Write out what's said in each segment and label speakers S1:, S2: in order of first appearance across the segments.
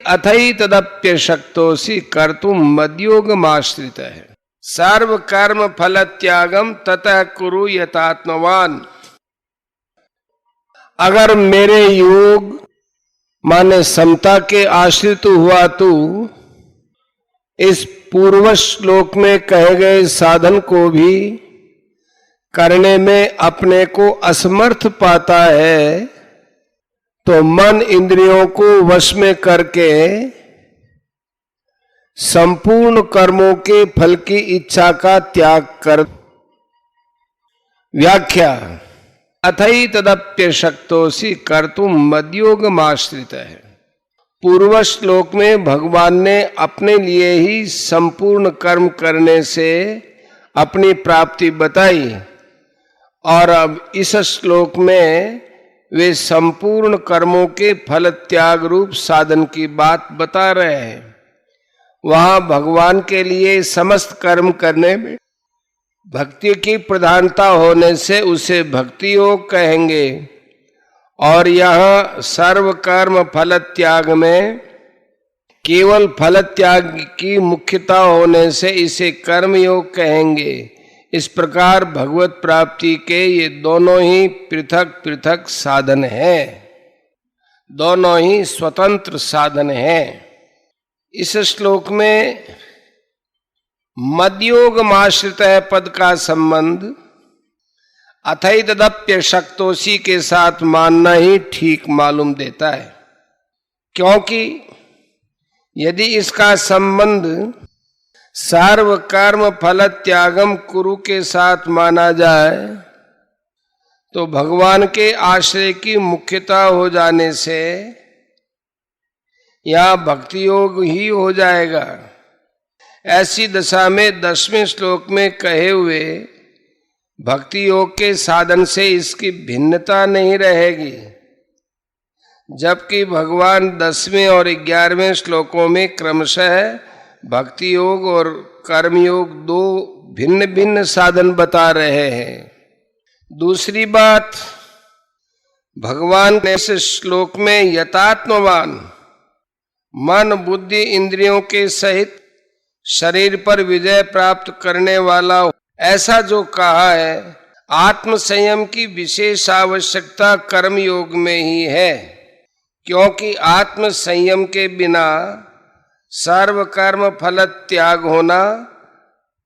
S1: अथई तदप्यशक्तोसि कर्तुम मद्योगमाश्रित है। सर्व कर्म फल त्यागम ततः कुरु यतात्मवान। अगर मेरे योग माने समता के आश्रित हुआ तो इस पूर्व श्लोक में कहे गए साधन को भी करने में अपने को असमर्थ पाता है, तो मन इंद्रियों को वश में करके संपूर्ण कर्मों के फल की इच्छा का त्याग कर। व्याख्या। अथई तदप्यशक्तोसि कर्तुम मद्योगमाश्रित है। पूर्व श्लोक में भगवान ने अपने लिए ही संपूर्ण कर्म करने से अपनी प्राप्ति बताई, और अब इस श्लोक में वे संपूर्ण कर्मों के फल त्याग रूप साधन की बात बता रहे हैं। वहां भगवान के लिए समस्त कर्म करने में भक्ति की प्रधानता होने से उसे भक्ति योग कहेंगे, और यह सर्व कर्म फल त्याग में केवल फल त्याग की मुख्यता होने से इसे कर्म योग कहेंगे। इस प्रकार भगवत प्राप्ति के ये दोनों ही पृथक पृथक साधन हैं, दोनों ही स्वतंत्र साधन हैं। इस श्लोक में मद्योगमाश्रित पद का संबंध अथई तदप्यशक्तोसि के साथ मानना ही ठीक मालूम देता है, क्योंकि यदि इसका संबंध सर्व कर्म फल त्यागम कुरु के साथ माना जाए तो भगवान के आश्रय की मुख्यता हो जाने से यह भक्ति योग ही हो जाएगा। ऐसी दशा में 10वें श्लोक में कहे हुए भक्ति योग के साधन से इसकी भिन्नता नहीं रहेगी, जबकि भगवान 10वें और 11वें श्लोकों में क्रमशः भक्ति योग और कर्म योग दो भिन्न भिन्न साधन बता रहे हैं। दूसरी बात, भगवान ने इस श्लोक में यतात्मवान मन बुद्धि इंद्रियों के सहित शरीर पर विजय प्राप्त करने वाला ऐसा जो कहा है, आत्म संयम की विशेष आवश्यकता कर्म योग में ही है, क्योंकि आत्म संयम के बिना सर्व कर्म फल त्याग होना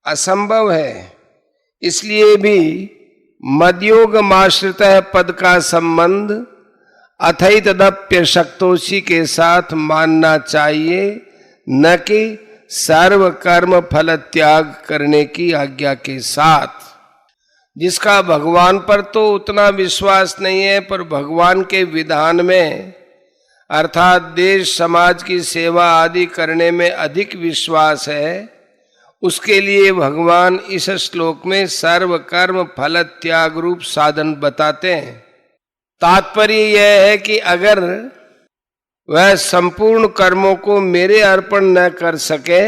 S1: असंभव है। इसलिए भी मद्योगमाश्रित पद का संबंध अथई तदप्यशक्तोसि के साथ मानना चाहिए, न कि सर्व कर्म फल त्याग करने की आज्ञा के साथ। जिसका भगवान पर तो उतना विश्वास नहीं है, पर भगवान के विधान में अर्थात देश समाज की सेवा आदि करने में अधिक विश्वास है, उसके लिए भगवान इस श्लोक में सर्व कर्म फल त्याग रूप साधन बताते हैं। तात्पर्य यह है कि अगर वह संपूर्ण कर्मों को मेरे अर्पण न कर सके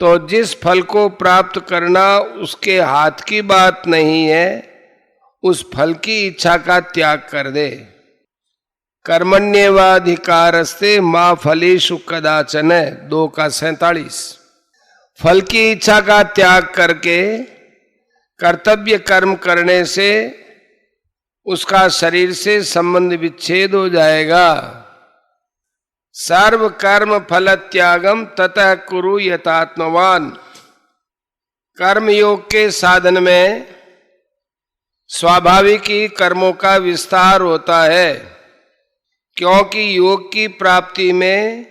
S1: तो जिस फल को प्राप्त करना उसके हाथ की बात नहीं है, उस फल की इच्छा का त्याग कर दे। कर्मण्येवाधिकारस्ते मा फलेषु कदाचन 2:47। फल की इच्छा का त्याग करके कर्तव्य कर्म करने से उसका शरीर से संबंध विच्छेद हो जाएगा। सर्व कर्म फल त्यागम ततः कुरु यतात्मवान। कर्म योग के साधन में स्वाभाविक ही कर्मों का विस्तार होता है, क्योंकि योग की प्राप्ति में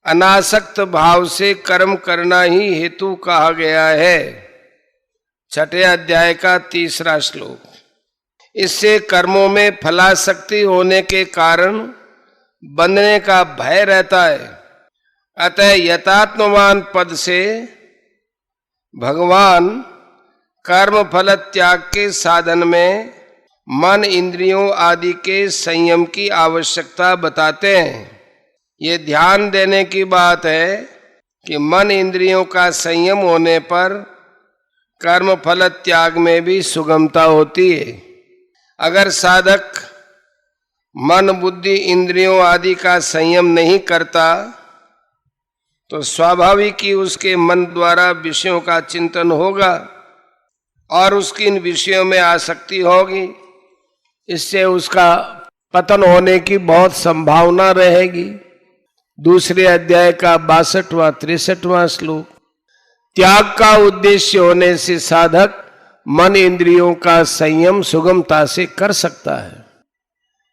S1: अनासक्त भाव से कर्म करना ही हेतु कहा गया है। 6 अध्याय का 3रा श्लोक। इससे कर्मों में फलासक्ति होने के कारण बंधने का भय रहता है। अतः यतात्मवान पद से भगवान कर्म फल त्याग के साधन में मन इंद्रियों आदि के संयम की आवश्यकता बताते हैं। ये ध्यान देने की बात है कि मन इंद्रियों का संयम होने पर कर्म फल त्याग में भी सुगमता होती है। अगर साधक मन बुद्धि इंद्रियों आदि का संयम नहीं करता तो स्वाभाविक ही उसके मन द्वारा विषयों का चिंतन होगा और उसकी इन विषयों में आसक्ति होगी। इससे उसका पतन होने की बहुत संभावना रहेगी। दूसरे अध्याय का 62वां 63वां श्लोक। त्याग का उद्देश्य होने से साधक मन इंद्रियों का संयम सुगमता से कर सकता है।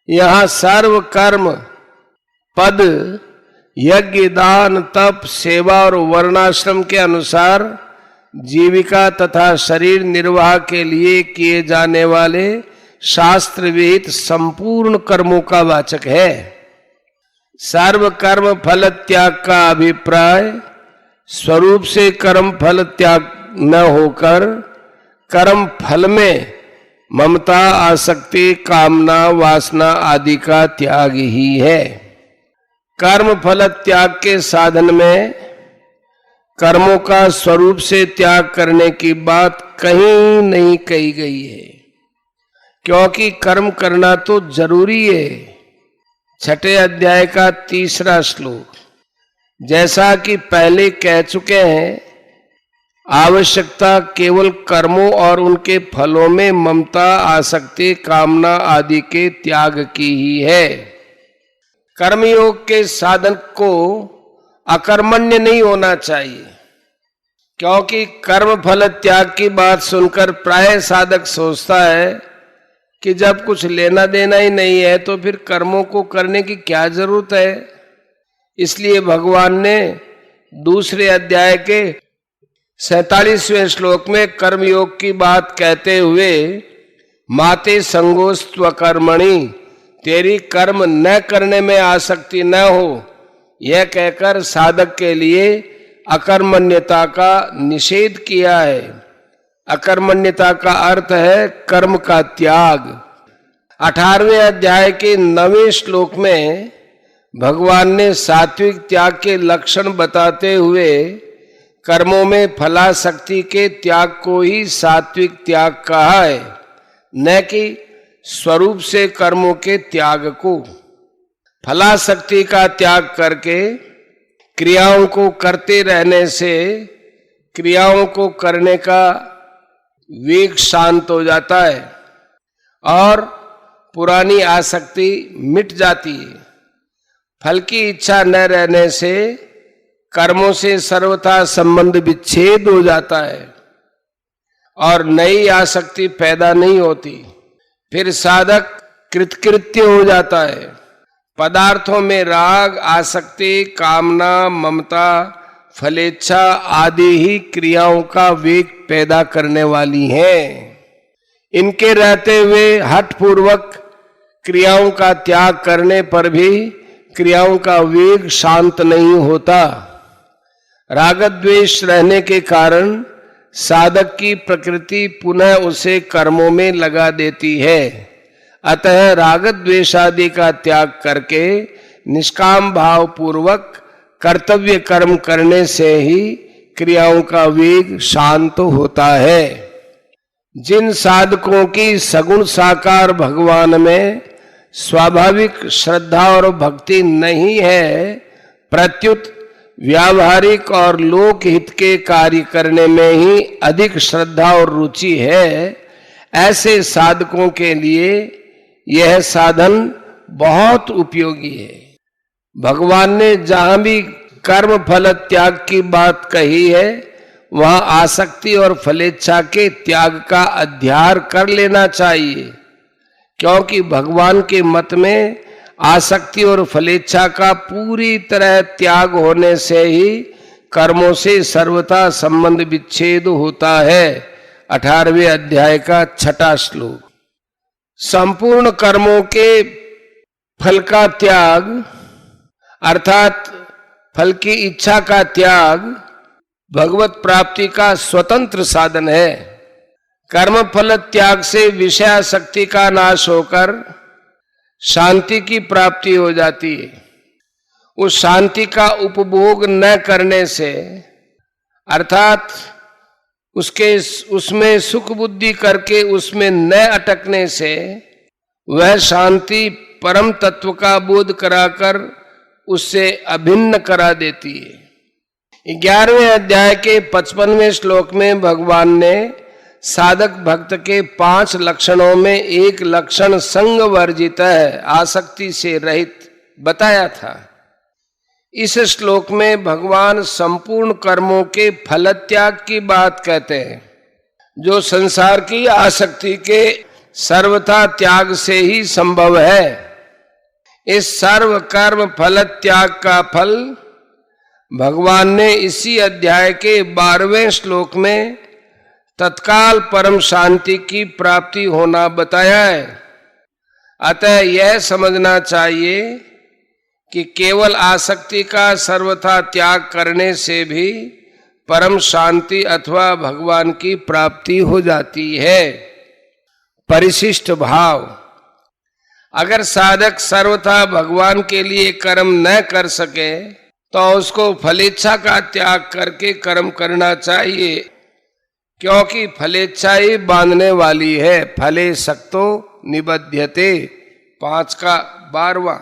S1: यहां सर्व कर्म पद यज्ञ दान तप सेवा और वर्णाश्रम के अनुसार जीविका तथा शरीर निर्वाह के लिए किए जाने वाले शास्त्र विहित संपूर्ण कर्मों का वाचक है। सर्व कर्म फल त्याग का अभिप्राय स्वरूप से कर्म फल त्याग न होकर कर्म फल में ममता आसक्ति कामना वासना आदि का त्याग ही है। कर्म फल त्याग के साधन में कर्मों का स्वरूप से त्याग करने की बात कहीं नहीं कही गई है, क्योंकि कर्म करना तो जरूरी है। 6ठे अध्याय का 3रा श्लोक। जैसा कि पहले कह चुके हैं, आवश्यकता केवल कर्मों और उनके फलों में ममता आसक्ति कामना आदि के त्याग की ही है। कर्मयोग के साधन को अकर्मण्य नहीं होना चाहिए, क्योंकि कर्म फल त्याग की बात सुनकर प्राय साधक सोचता है कि जब कुछ लेना देना ही नहीं है तो फिर कर्मों को करने की क्या जरूरत है। इसलिए भगवान ने दूसरे अध्याय के 47वें श्लोक में कर्मयोग की बात कहते हुए माते संगोस्त्व कर्मणि, तेरी कर्म न करने में आसक्ति न हो, यह कहकर साधक के लिए अकर्मण्यता का निषेध किया है। अकर्मण्यता का अर्थ है कर्म का त्याग। 18वें अध्याय के 9वें श्लोक में भगवान ने सात्विक त्याग के लक्षण बताते हुए कर्मों में फलासक्ति के त्याग को ही सात्विक त्याग कहा है, न कि स्वरूप से कर्मों के त्याग को। फलासक्ति का त्याग करके क्रियाओं को करते रहने से क्रियाओं को करने का वेग शांत हो जाता है और पुरानी आसक्ति मिट जाती है। फल की इच्छा न रहने से कर्मों से सर्वथा संबंध विच्छेद हो जाता है और नई आसक्ति पैदा नहीं होती। फिर साधक कृतकृत्य हो जाता है। पदार्थों में राग आसक्ति कामना ममता फलेच्छा आदि ही क्रियाओं का वेग पैदा करने वाली हैं। इनके रहते हुए हठपूर्वक क्रियाओं का त्याग करने पर भी क्रियाओं का वेग शांत नहीं होता। राग द्वेष रहने के कारण साधक की प्रकृति पुनः उसे कर्मों में लगा देती है। अतः राग द्वेष आदि का त्याग करके निष्काम भाव पूर्वक कर्तव्य कर्म करने से ही क्रियाओं का वेग शांत होता है। जिन साधकों की सगुण साकार भगवान में स्वाभाविक श्रद्धा और भक्ति नहीं है, प्रत्युत व्यावहारिक और लोक हित के कार्य करने में ही अधिक श्रद्धा और रुचि है, ऐसे साधकों के लिए यह साधन बहुत उपयोगी है। भगवान ने जहां भी कर्म फल त्याग की बात कही है, वहां आसक्ति और फलेच्छा के त्याग का अध्यार कर लेना चाहिए, क्योंकि भगवान के मत में आसक्ति और फलेच्छा का पूरी तरह त्याग होने से ही कर्मों से सर्वथा संबंध विच्छेद होता है। 18वें अध्याय का 6ठा श्लोक। संपूर्ण कर्मों के फल का त्याग अर्थात फल की इच्छा का त्याग भगवत प्राप्ति का स्वतंत्र साधन है। कर्म फल त्याग से विषयासक्ति का नाश होकर शांति की प्राप्ति हो जाती है। उस शांति का उपभोग न करने से अर्थात उसमें सुख बुद्धि करके उसमें न अटकने से वह शांति परम तत्व का बोध कराकर उससे अभिन्न करा देती है। 11वें अध्याय के 55वें श्लोक में भगवान ने साधक भक्त के 5 लक्षणों में एक लक्षण संग वर्जित है, आसक्ति से रहित बताया था। इस श्लोक में भगवान संपूर्ण कर्मों के फल त्याग की बात कहते हैं, जो संसार की आसक्ति के सर्वथा त्याग से ही संभव है। इस सर्व कर्म फल त्याग का फल भगवान ने इसी अध्याय के 12वें श्लोक में तत्काल परम शांति की प्राप्ति होना बताया है। अतः यह समझना चाहिए कि केवल आसक्ति का सर्वथा त्याग करने से भी परम शांति अथवा भगवान की प्राप्ति हो जाती है। परिशिष्ट भाव। अगर साधक सर्वथा भगवान के लिए कर्म न कर सके तो उसको फलेच्छा का त्याग करके कर्म करना चाहिए, क्योंकि फलेच्छा ही बांधने वाली है। फले सक्तो निबध्यते 5 का 12वां।